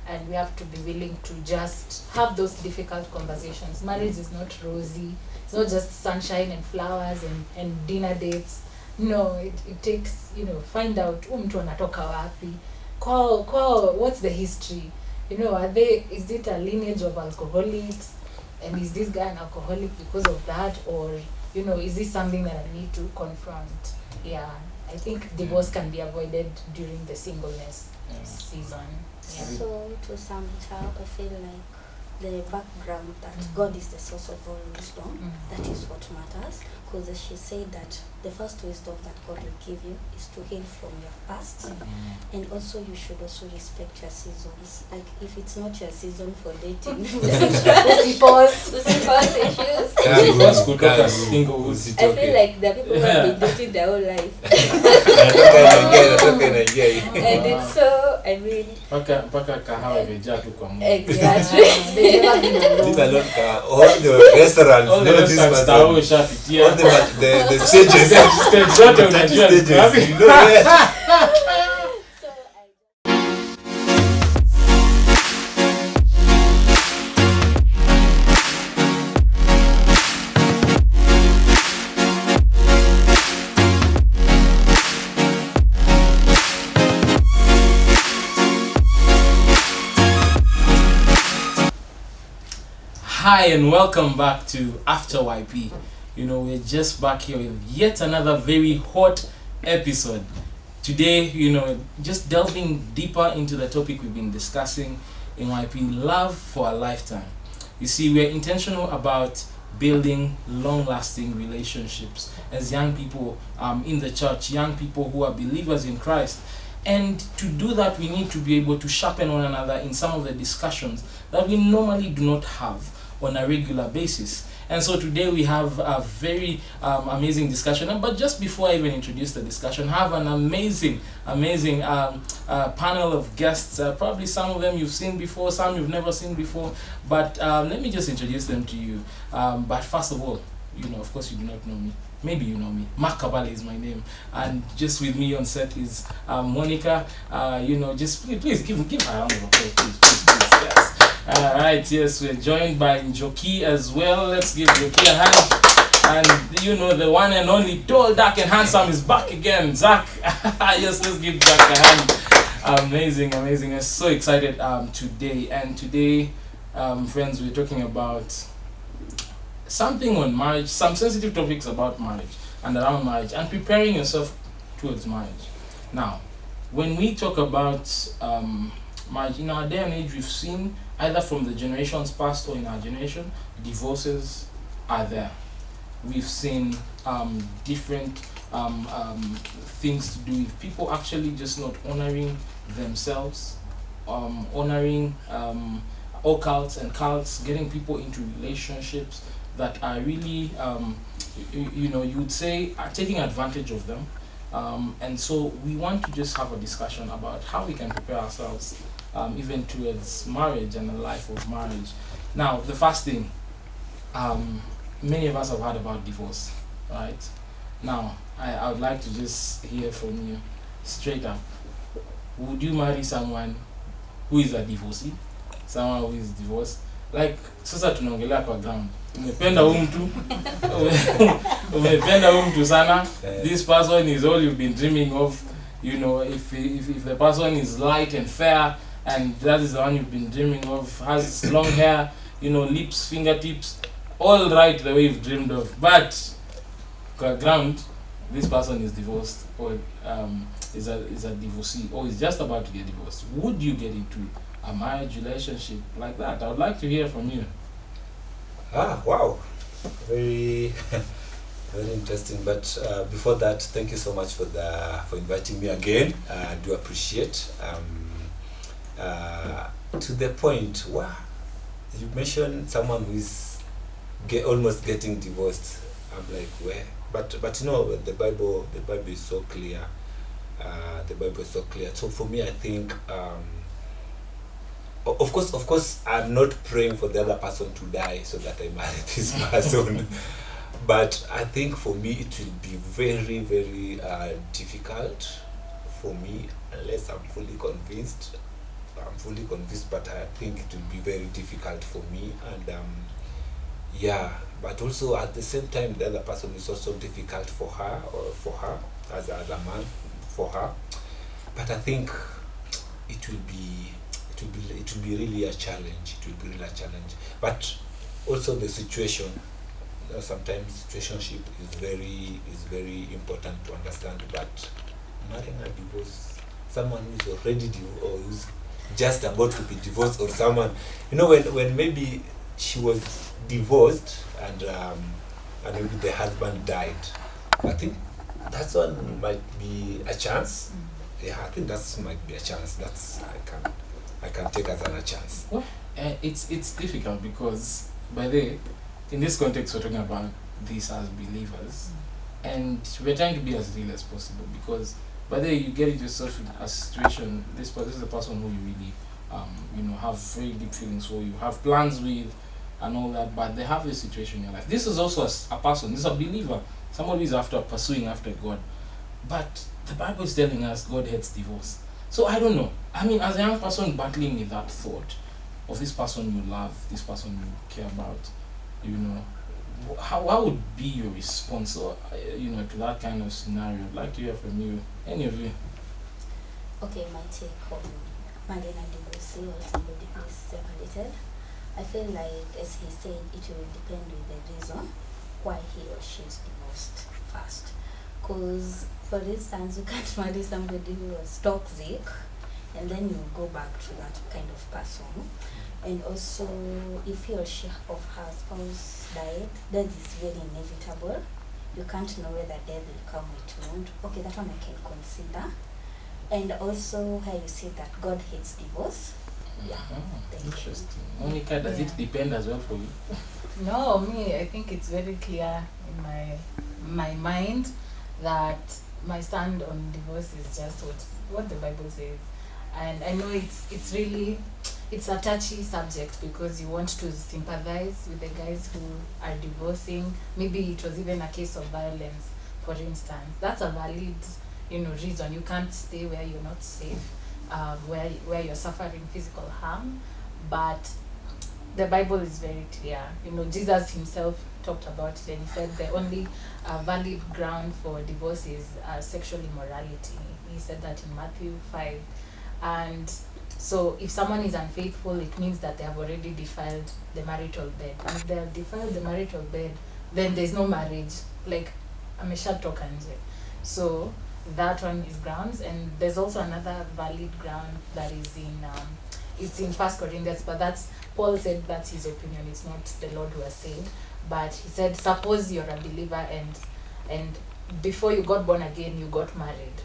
and we have to be willing to just have those difficult conversations. Marriage is not rosy. It's not just sunshine and flowers and dinner dates. No, it takes, find out mtu anatoka wapi. Call what's the history? Is it a lineage of alcoholics? And is this guy an alcoholic because of that? Or, is this something that I need to confront? Yeah, I think divorce can be avoided during the singleness season. Yeah. So to sum it up, I feel like the background that God is the source of all wisdom, that is what matters. Because she said that the first wisdom that God will give you is to heal from your past. And also you should also respect your seasons. Like if it's not your season for dating, Usipause issues. I feel like the people who have been dating their whole life. And it's so, I mean, paka kahawa imejaa tu kwa Mungu. Exactly. All the restaurants, all the restaurants tao ushapitia. The stages. Zote unajua. Hi and welcome back to After YP. We're just back here with yet another very hot episode. Today, just delving deeper into the topic we've been discussing in YP, love for a lifetime. You see, we're intentional about building long-lasting relationships as young people in the church, young people who are believers in Christ. And to do that, we need to be able to sharpen one another in some of the discussions that we normally do not have on a regular basis. And so today we have a very amazing discussion. But just before I even introduce the discussion, I have an amazing panel of guests. Probably some of them you've seen before, some you've never seen before. But let me just introduce them to you. But first of all, of course you do not know me. Maybe you know me. Mark Kabale is my name. And just with me on set is Monica. Just please give her a round of applause, please, yes. Alright, yes, we're joined by Njoki as well. Let's give Njoki a hand. And the one and only tall, dark and handsome is back again, Zach. Yes, let's give Zach a hand. Amazing. I'm so excited today. And today, friends, we're talking about something on marriage, some sensitive topics about marriage and around marriage and preparing yourself towards marriage. Now, when we talk about marriage, in our day and age, we've seen either from the generations past or in our generation, divorces are there. We've seen different things to do with people actually just not honoring themselves, honoring occults and cults, getting people into relationships that are really, you would say, are taking advantage of them. And so we want to just have a discussion about how we can prepare ourselves even towards marriage and a life of marriage. Now, the first thing, many of us have heard about divorce, right? Now, I would like to just hear from you straight up. Would you marry someone who is a divorcee? Someone who is divorced? Like, sasa tunaongelea kwa ground. Umependa mtu sana. This person is all you've been dreaming of. If the person is light and fair, and that is the one you've been dreaming of, has long hair, lips, fingertips, all right the way you've dreamed of. But ground, this person is divorced or is a divorcee or is just about to get divorced. Would you get into a marriage relationship like that? I would like to hear from you. Wow, very very interesting. But before that, thank you so much for inviting me again. I do appreciate. To the point, wow, you mentioned someone who is almost getting divorced. I'm like, where? But the Bible is so clear. The Bible is so clear. So for me, I think, of course, I'm not praying for the other person to die so that I marry this person. But I think for me, it will be very, very difficult for me unless I'm fully convinced I'm fully convinced, but I think it will be very difficult for me. And yeah, but also at the same time, the other person is also difficult for her, or for her as a man, for her. But I think it will be really a challenge. It will be really a challenge. But also the situation. Sometimes situationship is very important to understand. But marrying and divorce, someone who is already or who's just about to be divorced, or someone, when maybe she was divorced and maybe the husband died, I think that one might be a chance. Yeah, I think that might be a chance. That's I can take as a chance. Well, it's difficult because in this context we're talking about this as believers, and we're trying to be as real as possible, because by the way you get yourself in a situation, this is a person who you really have very deep feelings for, you have plans with and all that, but they have this situation in your life. This is also a person, this is a believer, somebody is pursuing after God, but the Bible is telling us God hates divorce. So I don't know. I mean, as a young person battling with that thought of this person you love, this person you care about, what would be your response, to that kind of scenario? I'd like to hear from you, any of you. Okay, my take on marrying and divorcing or somebody who is separated. I feel like, as he said, it will depend on the reason why he or she is divorced first. Because, for instance, you can't marry somebody who was toxic and then you go back to that kind of person. And also, if he or she of her spouse died, that is very inevitable. You can't know whether death will come or it won't. Okay, that one I can consider. And also, how you say that God hates divorce. Yeah. Interesting. Monica, does it depend as well for you? No, me, I think it's very clear in my mind that my stand on divorce is just what the Bible says. And I know it's a touchy subject, because you want to sympathize with the guys who are divorcing. Maybe it was even a case of violence, for instance. That's a valid reason. You can't stay where you're not safe, where you're suffering physical harm. But the Bible is very clear. Jesus himself talked about it, and he said the only valid ground for divorce is sexual immorality. He said that in Matthew 5. And so if someone is unfaithful, it means that they have already defiled the marital bed. And if they have defiled the marital bed, then there's no marriage. Like, ameshatoka nje. So that one is grounds. And there's also another valid ground that is it's in 1 Corinthians, but Paul said that's his opinion. It's not the Lord who has said. But he said, suppose you're a believer and before you got born again, you got married.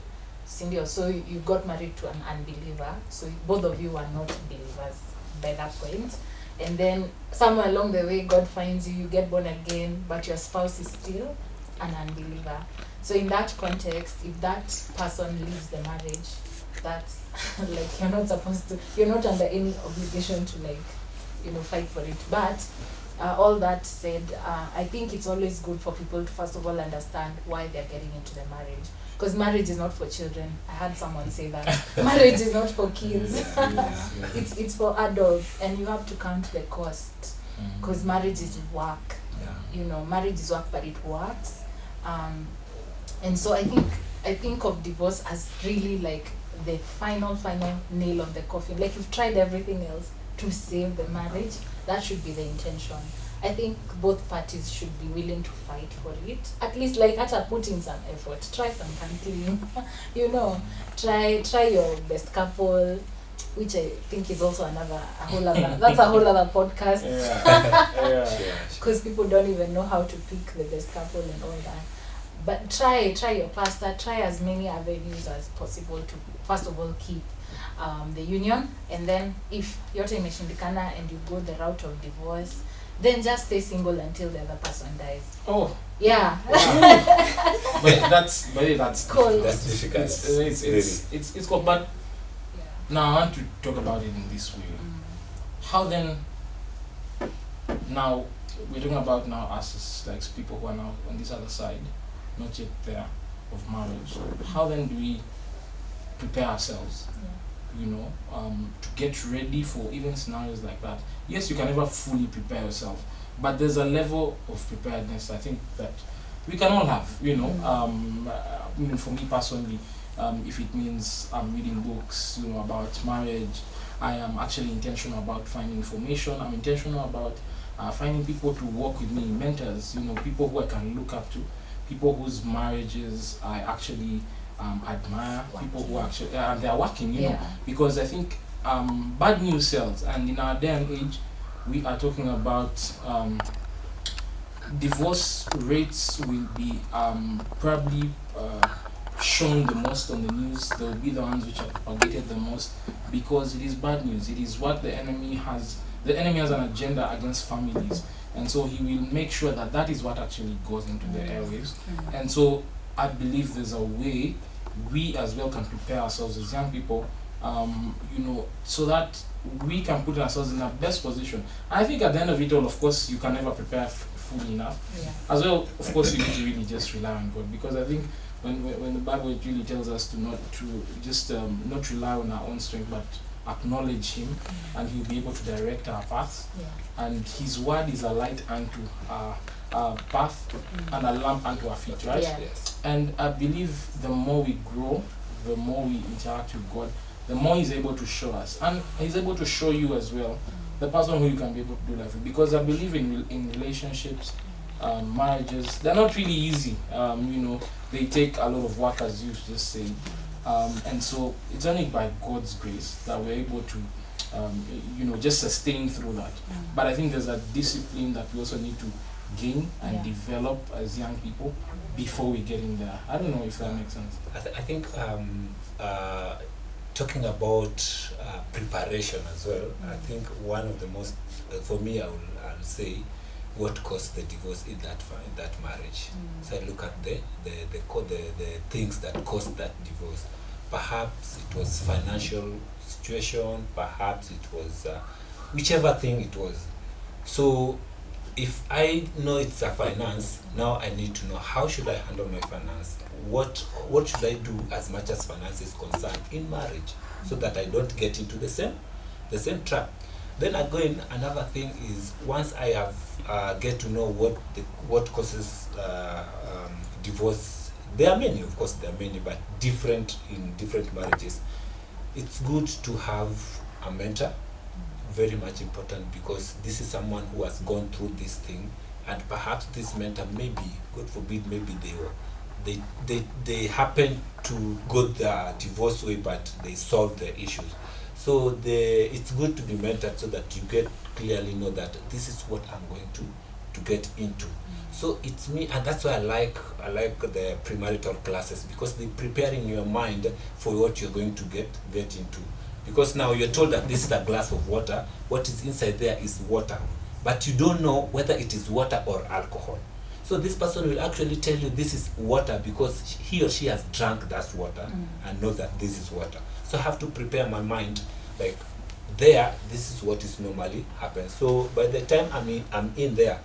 Cindy, so you got married to an unbeliever. So both of you are not believers by that point. And then somewhere along the way, God finds you get born again, but your spouse is still an unbeliever. So in that context, if that person leaves the marriage, that's like you're not under any obligation to fight for it. But all that said, I think it's always good for people to first of all understand why they're getting into the marriage. Because marriage is not for children. I had someone say that. Marriage is not for kids. It's for adults, and you have to count the cost. Because marriage is work. Marriage is work, but it works. And so I think of divorce as really like the final nail on the coffin. Like, you've tried everything else to save the marriage. That should be the intention. I think both parties should be willing to fight for it. At least, put in some effort. Try some counseling. Try your best couple, which I think is also that's a whole other podcast. Because people don't even know how to pick the best couple and all that. But try your pastor. Try as many avenues as possible to, first of all, keep the union. And then if yote imeshindikana and you go the route of divorce, then just stay single until the other person dies. Oh. Yeah. Wow. but that's cool. That's difficult. It's cool. But now I want to talk about it in this way. How then? Now we're talking about us as people who are now on this other side, not yet there of marriage. How then do we prepare ourselves to get ready for even scenarios like that. Yes, you can never fully prepare yourself, but there's a level of preparedness I think that we can all have. For me personally, if it means I'm reading books, about marriage, I am actually intentional about finding information. I'm intentional about finding people to work with me, mentors, people who I can look up to, people whose marriages I actually admire, people who actually they are working, because I think bad news sells, and in our day and age, we are talking about divorce rates will be probably shown the most on the news. They will be the ones which are propagated the most because it is bad news. It is what the enemy has. The enemy has an agenda against families, and so he will make sure that that is what actually goes into the airwaves. And so I believe there's a way we as well can prepare ourselves as young people, so that we can put ourselves in our best position. I think at the end of it all, of course, you can never prepare fully enough. As well, of course, you need to really just rely on God, because I think when the Bible really tells us to not rely on our own strength, but acknowledge Him, and He'll be able to direct our paths. And His word is a light unto our path and a lamp unto our feet, right? Yes. And I believe the more we grow, the more we interact with God, the more He's able to show us, and He's able to show you as well the person who you can be able to do life with. Because I believe in relationships, marriages, they're not really easy. They take a lot of work, as you just said. And so it's only by God's grace that we're able to, just sustain through that. But I think there's a discipline that we also need to gain and develop as young people before we get in there. I don't know if that makes sense. I think talking about preparation as well, I think one of the most, for me, I'll say, what caused the divorce in that marriage. So I look at the things that caused that divorce. Perhaps it was financial situation, perhaps it was whichever thing it was. So if I know it's a finance, now I need to know how should I handle my finance. What should I do as much as finance is concerned in marriage, so that I don't get into the same trap. Then again, another thing is, once I have get to know what causes divorce. There are many, of course, but different in different marriages. It's good to have a mentor, very much important, because this is someone who has gone through this thing, and perhaps this mentor, maybe, God forbid, maybe they happen to go the divorce way, but they solve the issues. So it's good to be mentored, so that you get clearly know that this is what I'm going to get into. So it's me, and that's why I like the premarital classes, because they prepare in your mind for what you're going to get into. Because now you're told that this is a glass of water, what is inside there is water, but you don't know whether it is water or alcohol. So this person will actually tell you this is water because he or she has drunk that water and know that this is water. So I have to prepare my mind, like, this is what is normally happens. So by the time I'm in there,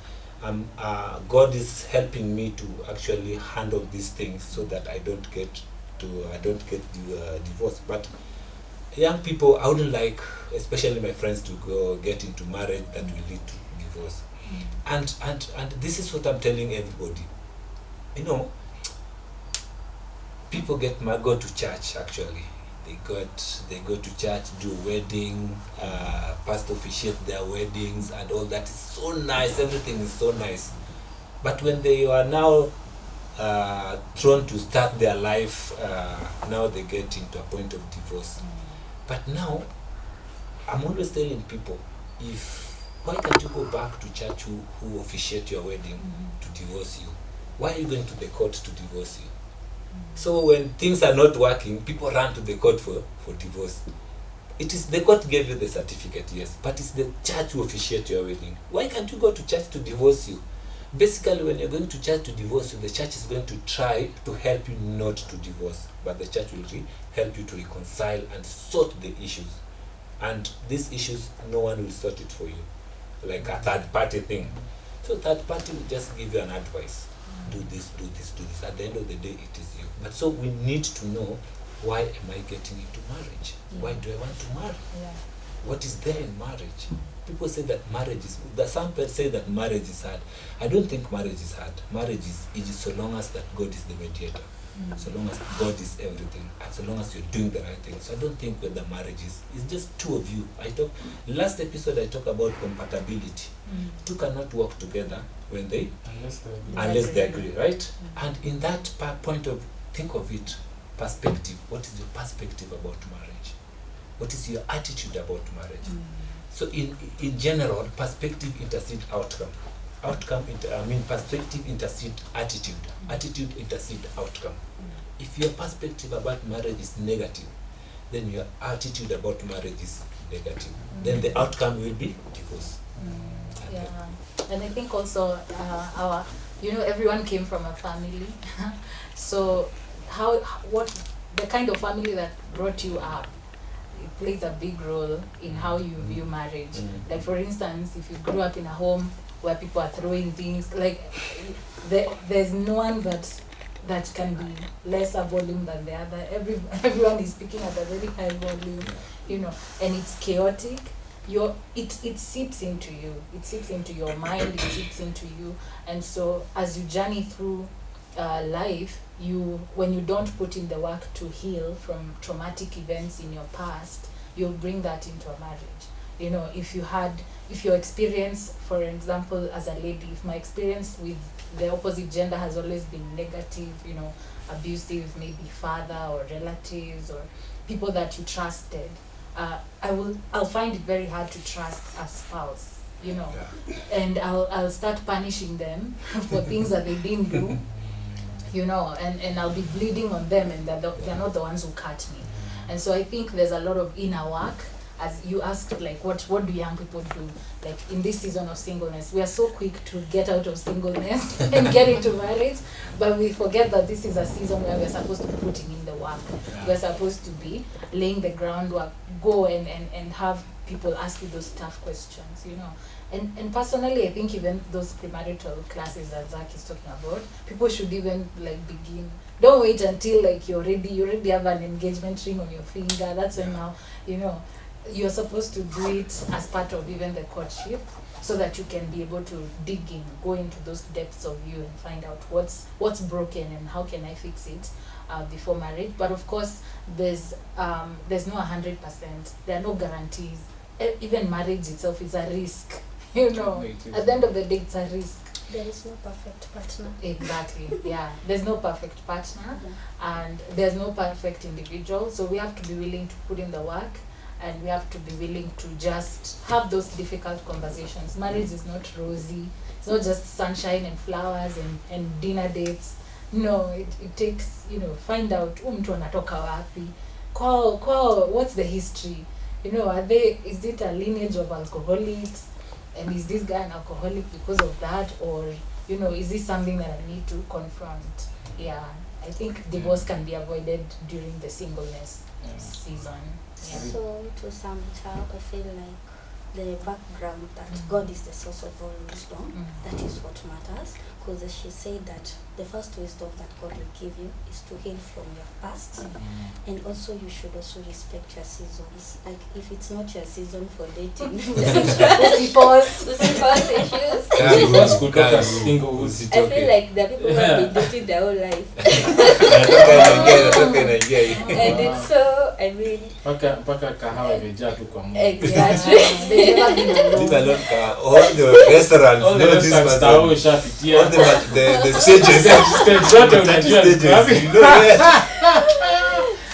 God is helping me to actually handle these things, so that I don't get divorced. But young people, I wouldn't like, especially my friends, to get into marriage that will lead to divorce. And this is what I'm telling everybody. People go to church. Actually, they go to church, do a wedding, pastor officiate their weddings, and all that is so nice. Everything is so nice. But when they are now thrown to start their life, now they get into a point of divorce. But now, I'm always telling people, why can't you go back to church who officiate your wedding to divorce you? Why are you going to the court to divorce you? So when things are not working, people run to the court for divorce. It is the court gave you the certificate, yes, but it's the church who officiate your wedding. Why can't you go to church to divorce you? Basically, when you're going to church to divorce you, the church is going to try to help you not to divorce, but the church will help you to reconcile and sort the issues. And these issues, no one will sort it for you, like a third party thing. So third party will just give you an advice. Do this, do this, do this. At the end of the day, it is you. But so we need to know why am I getting into marriage? Why do I want to marry? Yeah. What is there in marriage? People say that marriage is good. Some people say that marriage is hard. I don't think marriage is hard. Marriage is easy so long as that God is the mediator. So long as God is everything, and so long as you're doing the right thing. So I don't think whether marriage is, it's just two of you. Last episode I talked about compatibility. Two cannot work together when they unless they agree, right? And in that point of, think of it, perspective. What is your perspective about marriage? What is your attitude about marriage? So in general, perspective intercedes outcome. Perspective intercedes attitude. Attitude intercedes outcome. If your perspective about marriage is negative, then your attitude about marriage is negative. Then the outcome will be divorce. Yeah, and I think also everyone came from a family. So what the kind of family that brought you up, it plays a big role in how you view marriage. Like for instance, if you grew up in a home where people are throwing things, like there's no one that can be lesser volume than the other. Everyone is speaking at a very high volume, and it's chaotic. It seeps into you. It seeps into your mind. It seeps into you. And so as you journey through life, when you don't put in the work to heal from traumatic events in your past, you'll bring that into a marriage. If your experience, for example, as a lady, if my experience with the opposite gender has always been negative, abusive, maybe father or relatives or people that you trusted, I'll find it very hard to trust a spouse, and I'll start punishing them for things that they didn't do, and I'll be bleeding on them, and they're not the ones who cut me. And so I think there's a lot of inner work. As you asked, like, what do young people do? Like, in this season of singleness, we are so quick to get out of singleness and get into marriage, but we forget that this is a season where we're supposed to be putting in the work. We're supposed to be laying the groundwork, go and have people ask you those tough questions, And personally, I think even those premarital classes that Zach is talking about, people should even begin. Don't wait until you already have an engagement ring on your finger. That's when now, you're supposed to do it as part of even the courtship, so that you can be able to dig in, go into those depths of you and find out what's broken and how can I fix it before marriage. But of course, there's no 100%. There are no guarantees. Even marriage itself is a risk. At the end of the day, it's a risk. There is no perfect partner. Exactly. Yeah. There's no perfect partner, and there's no perfect individual. So we have to be willing to put in the work, and we have to be willing to just have those difficult conversations. Marriage is not rosy. It's not just sunshine and flowers and dinner dates. No, it takes, find out mtu anatoka wapi. Kwao, what's the history? Is it a lineage of alcoholics? And is this guy an alcoholic because of that? Or, is this something that I need to confront? Yeah, I think divorce can be avoided during the singleness season. Yeah. So to sum it up, I feel like the background that God is the source of all wisdom, that is what matters. Because she said that the first wisdom that God will give you is to heal from your past. And also you should also respect your seasons. Like if it's not your season for dating, pause issues. I feel like the people who have been dating their whole life. And it's so, I mean, Paka kahawa imejaa tu kwa Mungu. exactly. All the restaurants, All the restaurants tao ushapitia. all the stages, Zote unajua ziko wapi?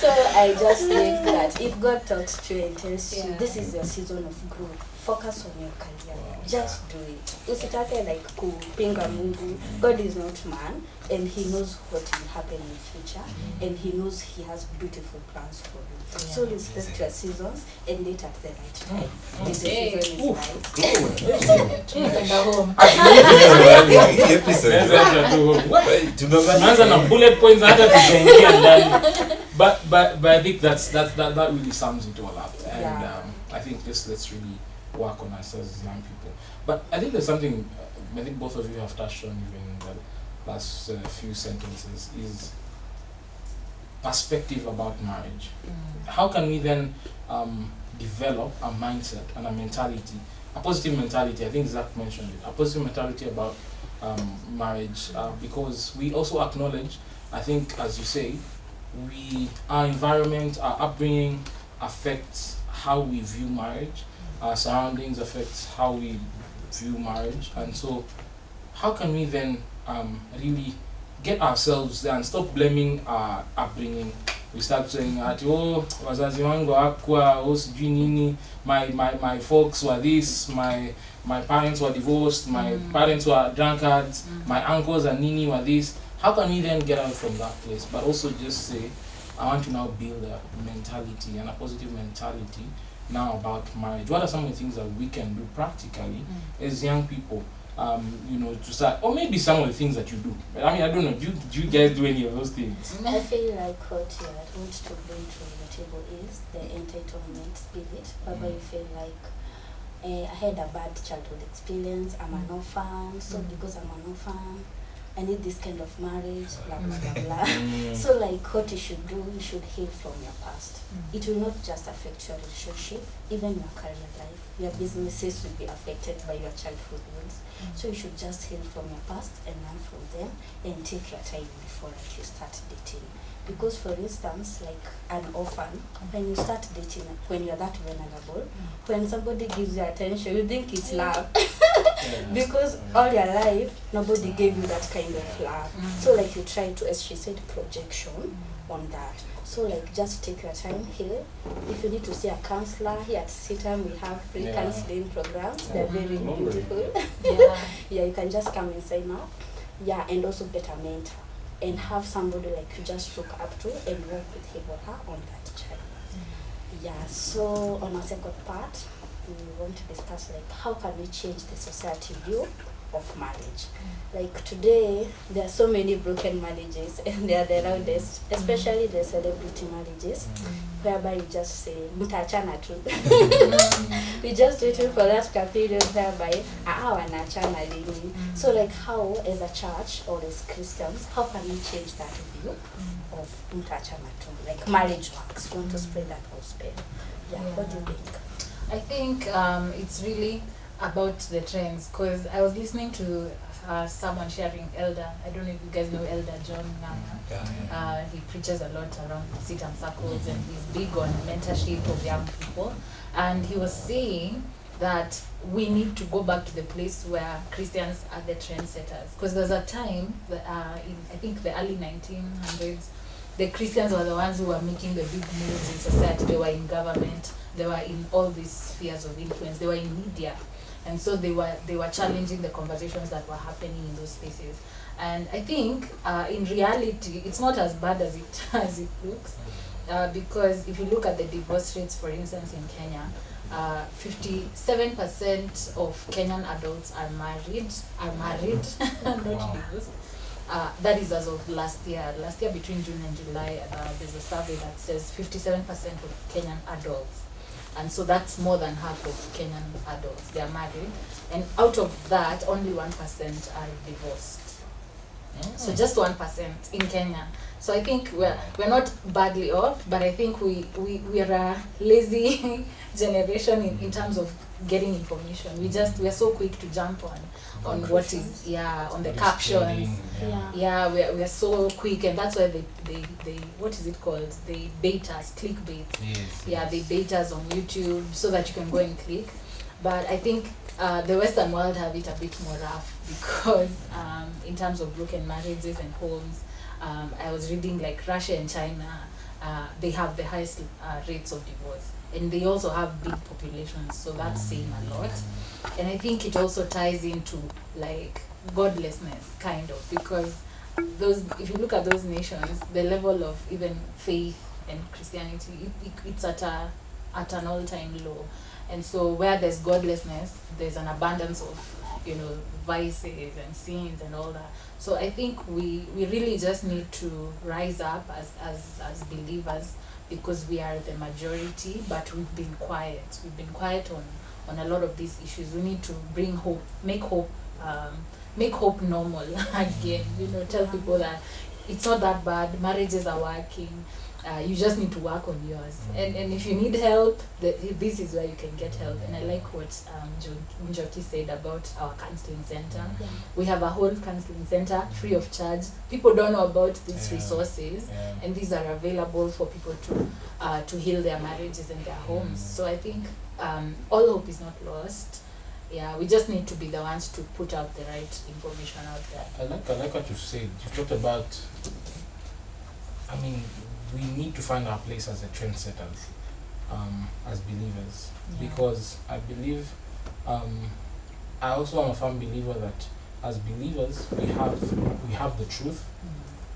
So I just think that if God talks to you and tells you this is your season of growth, focus on your career. Just do it. Usitake like kupinga Mungu. God is not man, and he knows what will happen in the future, and he knows he has beautiful plans for you. So respect your seasons and date at the right time. When the season is right. Tunaanza na bullet points hata tukaingia ndani. But I think that really sums it all up. And I think let's really work on ourselves as young people. But I think there's something I think both of you have touched on even in the last few sentences, is perspective about marriage. How can we then develop a mindset and a mentality, a positive mentality? I think Zach mentioned it, a positive mentality about marriage, because we also acknowledge, I think, as you say, our environment, our upbringing affects how we view marriage. Our surroundings affects how we view marriage, and so how can we then really get ourselves there and stop blaming our upbringing? We start saying oh, wazazi wangu hawakuwa, oh sijui nini, my folks were this, my parents were divorced, my parents were drunkards, my uncles and nini were this. How can we then get out from that place, but also just say, I want to now build a mentality and a positive mentality now about marriage? What are some of the things that we can do practically as young people, to start, or maybe some of the things that you do? I mean, I don't know, do you guys do any of those things? I feel like what you want to bring to the table is the entitlement spirit, whereby you feel like I had a bad childhood experience, I'm an orphan, so because I'm an orphan, I need this kind of marriage, blah blah blah blah. So like what you should do, you should heal from your past. It will not just affect your relationship, even your career life. Your businesses will be affected by your childhood wounds. So you should just heal from your past and learn from them and take your time before you start dating. Because for instance, like an orphan, when you start dating, when you're that vulnerable, when somebody gives you attention, you think it's love. Because all your life, nobody gave you that kind of love. So like you try to, as she said, projection on that. So like just take your time here. If you need to see a counselor, here at CITAM we have free counseling programs. They're very beautiful. You can just come and sign up. And also get a mentor and have somebody like you just look up to and work with him or her on that child. So on our second part, we want to discuss like how can we change the society view of marriage. Like today, there are so many broken marriages and they are the loudest, especially the celebrity marriages, whereby you just say, mutachana tu. We just waiting for that period whereby, wanachana lini. So like how, as a church or as Christians, how can we change that view of mutachana tu? Like marriage works, we want to spread that gospel. What do you think? I think it's really about the trends, because I was listening to someone sharing Elder. I don't know if you guys know Elder John Nganga. He preaches a lot around CITAM circles and he's big on mentorship of young people. And he was saying that we need to go back to the place where Christians are the trendsetters. Because there's a time, in I think the early 1900s, the Christians were the ones who were making the big moves in society. They were in government, they were in all these spheres of influence, they were in media. And so they were challenging the conversations that were happening in those spaces. And I think in reality, it's not as bad as it looks, because if you look at the divorce rates, for instance, in Kenya, 57% of Kenyan adults are married, not divorced. That is as of last year. Last year, between June and July, there's a survey that says 57% of Kenyan adults. And so that's more than half of Kenyan adults. They are married. And out of that, only 1% are divorced. So just 1% in Kenya. So I think we're not badly off, but I think we are a lazy generation in terms of getting information. We're so quick to jump on what is on the captions. We're so quick, and that's why they what is it called? They bait us, clickbait. They bait us on YouTube so that you can go and click. But I think the Western world have it a bit more rough, because in terms of broken marriages and homes, I was reading like Russia and China, they have the highest rates of divorce, and they also have big populations, so that's saying a lot. And I think it also ties into like godlessness, kind of, because if you look at those nations, the level of even faith and Christianity, it's at an all-time low. And so where there's godlessness, there's an abundance of vices and sins and all that. So I think we really just need to rise up as believers, because we are the majority, but we've been quiet. We've been quiet on a lot of these issues. We need to bring hope, make hope normal again. Tell people that it's not that bad. Marriages are working. You just need to work on yours. And if you need help, this is where you can get help. And I like what Njoki said about our counseling center. Yeah. We have a whole counseling center free of charge. People don't know about these Yeah. resources, Yeah. and these are available for people to heal their marriages and their homes. So I think all hope is not lost. Yeah, we just need to be the ones to put out the right information out there. I like what you've said. You've talked about, I mean, we need to find our place as a trendsetters, as believers, Yeah. because I believe, I also am a firm believer that as believers we have the truth,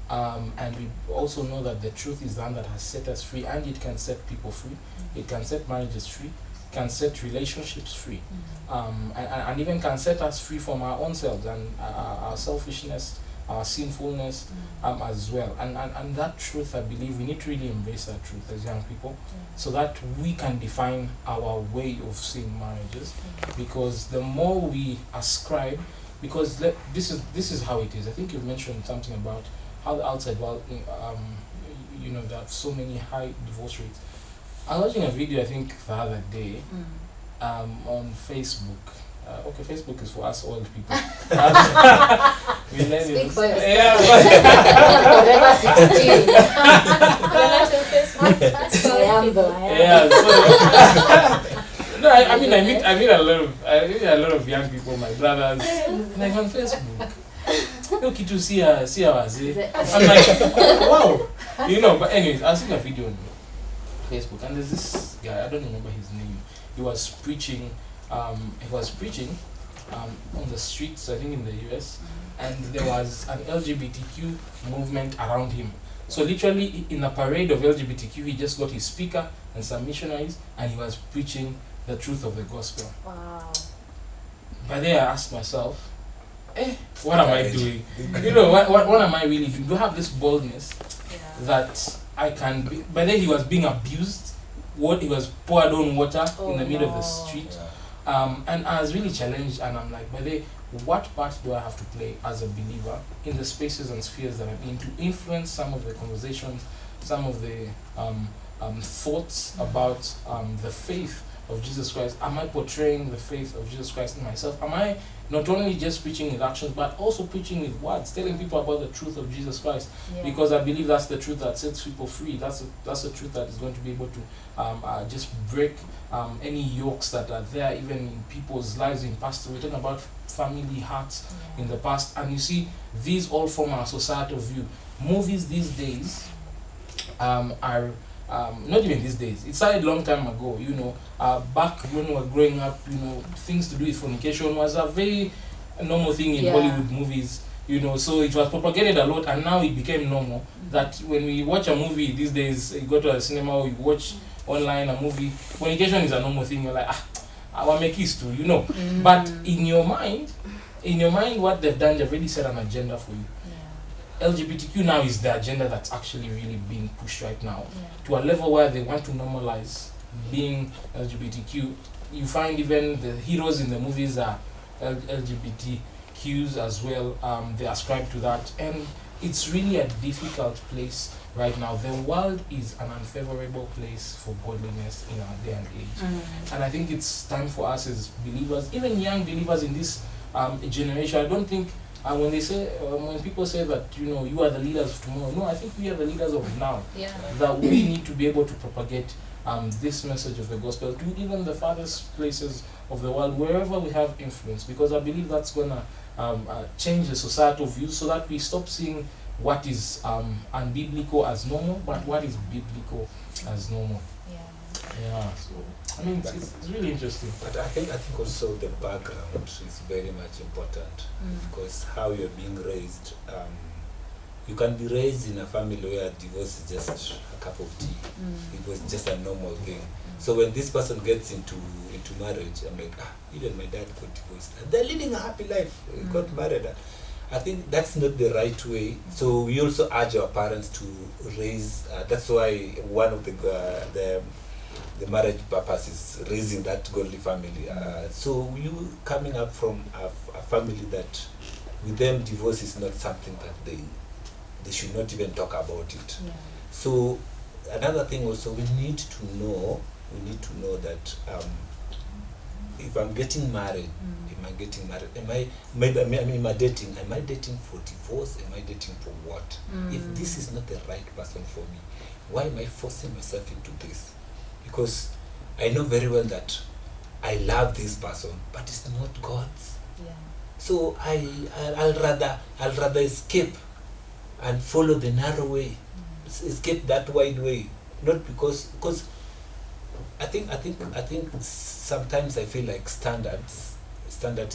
and we also know that the truth is the one that has set us free, and it can set people free. It can set marriages free, can set relationships free, and even can set us free from our own selves and our selfishness, our sinfulness, as well. And that truth, I believe we need to really embrace that truth as young people, so that we can define our way of seeing marriages. Because the more we ascribe, because this is how it is. I think you've mentioned something about how the outside world, there are so many high divorce rates. I was watching a video, I think the other day, on Facebook. Okay, Facebook is for us old people. Millennials. Speak for yourself. Yeah, Forever 16. You're not on Facebook? That's I am though. I am. yeah. So no, I mean, I meet a lot of young people, my brothers, like on Facebook. Look, to see wazee. I'm like, wow, But anyways, I was seeing a video on Facebook, and there's this guy. I don't remember his name. He was preaching. On the streets, I think in the US, and there was an LGBTQ movement around him. So literally in a parade of LGBTQ, he just got his speaker and some missionaries, and he was preaching the truth of the gospel. Wow. But then I asked myself, what am I doing? What am I really doing? Do I have this boldness that I can be? But then he was being abused. He was poured on water in the middle of the street. And I was really challenged, and I'm like, by the way, what part do I have to play as a believer in the spaces and spheres that I'm in to influence some of the conversations, some of the thoughts about the faith of Jesus Christ? Am I portraying the faith of Jesus Christ in myself? Am I not only just preaching with actions, but also preaching with words, telling people about the truth of Jesus Christ? Yeah. Because I believe that's the truth that sets people free. That's the truth that is going to be able to just break any yokes that are there, even in people's lives in past. We're talking about family hearts in the past, and you see, these all form our societal view. Movies these days are not even these days. It started a long time ago. Back when we were growing up, things to do with fornication was a very normal thing in Hollywood movies. So it was propagated a lot, and now it became normal that when we watch a movie these days, you go to a cinema or you watch online a movie, fornication is a normal thing. You're like, I want to make kiss too, But in your mind, what they've done, they've really set an agenda for you. LGBTQ now is the agenda that's actually really being pushed right now to a level where they want to normalize being LGBTQ. You find even the heroes in the movies are LGBTQs as well. They ascribe to that, and it's really a difficult place right now. The world is an unfavorable place for godliness in our day and age. And I think it's time for us as believers, even young believers in this generation. I don't think when people say that you are the leaders of tomorrow, no, I think we are the leaders of now. That we need to be able to propagate this message of the gospel to even the farthest places of the world, wherever we have influence, because I believe that's gonna change the societal views, so that we stop seeing what is unbiblical as normal, but what is biblical as normal. So I mean, it's really interesting. But I think also the background is very much important, because how you're being raised. You can be raised in a family where divorce is just a cup of tea. It was just a normal thing. So when this person gets into marriage, I'm like, even my dad got divorced. And they're living a happy life. Got married. I think that's not the right way. So we also urge our parents to raise. That's why one of the marriage purpose is raising that godly family. So you coming up from a family that with them divorce is not something that they they should not even talk about it. Yeah. So another thing also, we need to know that if I'm getting married, am I dating? Am I dating for divorce? Am I dating for what? If this is not the right person for me, why am I forcing myself into this? Because I know very well that I love this person, but it's not God's. Yeah. So I'll rather escape and follow the narrow way, escape that wide way, not because I think sometimes I feel like standard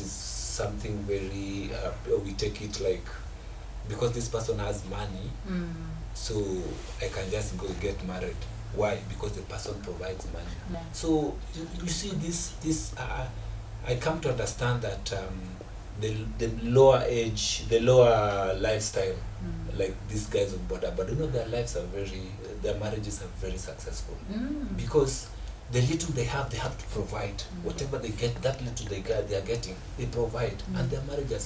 is something very we take it like, because this person has money, so I can just go get married. Why? Because the person provides money. Yeah. So you see this I come to understand that the lower age, the lower lifestyle, like these guys on border, but their lives are their marriages are very successful, because the little they have to provide. Whatever they get, that little they are getting, they provide, and their marriage is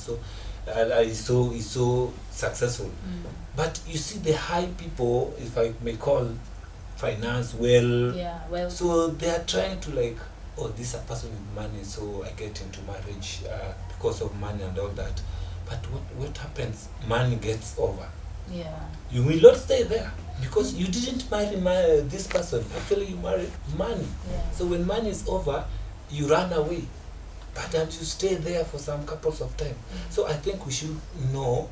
so successful. But you see the high people, if I may call finance, so they are trying to like, oh, this is a person with money, so I get into marriage because of money and all that. But what happens? Money gets over. Yeah. You will not stay there because you didn't marry this person. Actually, you married money. Yeah. So when money is over, you run away. But and you stay there for some couples of time. So I think we should know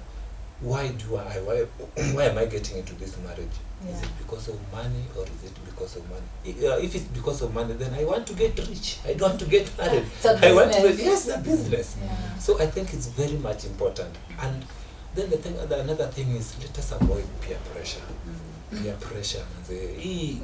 why am I getting into this marriage? Yeah. Is it because of money or is it because of money? If it's because of money, then I want to get rich. I don't want to get married. It's a I want to business. a business. Yeah. So I think it's very much important. And then another thing is, let us avoid peer pressure. Peer pressure. Hii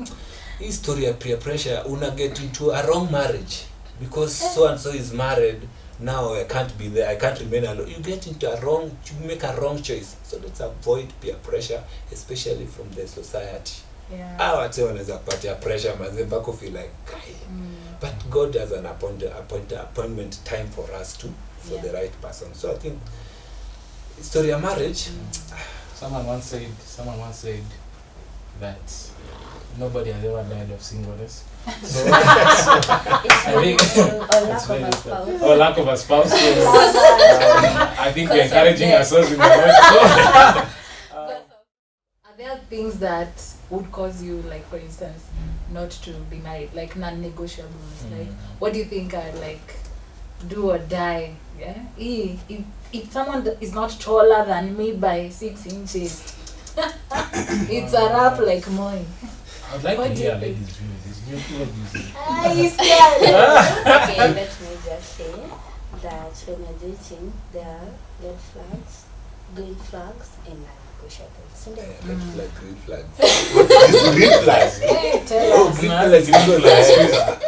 story of peer pressure, una get into a wrong marriage because so and so is married. Now I can't be there. I can't remain alone. You get into you make a wrong choice. So let's avoid peer pressure, especially from the society. Yeah. Watu wanaweza kupatia pressure mazee mpaka feel like guy. But God has an appointment time for us for the right person. So I think story of marriage. Someone once said that nobody has ever died of singleness. So I think or lack of a spouse. So, I think we're encouraging ourselves in the Lord. Are there things that would cause you, like for instance, not to be married, like non-negotiables? Like, what do you think are like do or die? Yeah. If someone is not taller than me by 6 inches, it's a wrap like mine. I'd like What to do hear you a think? lady's view. Okay, let me just say that when you're dating, there are red flags, green flags, and non-negotiables. Red flag, green flag. What's this green flag? Hey, tell Oh, us. green flag.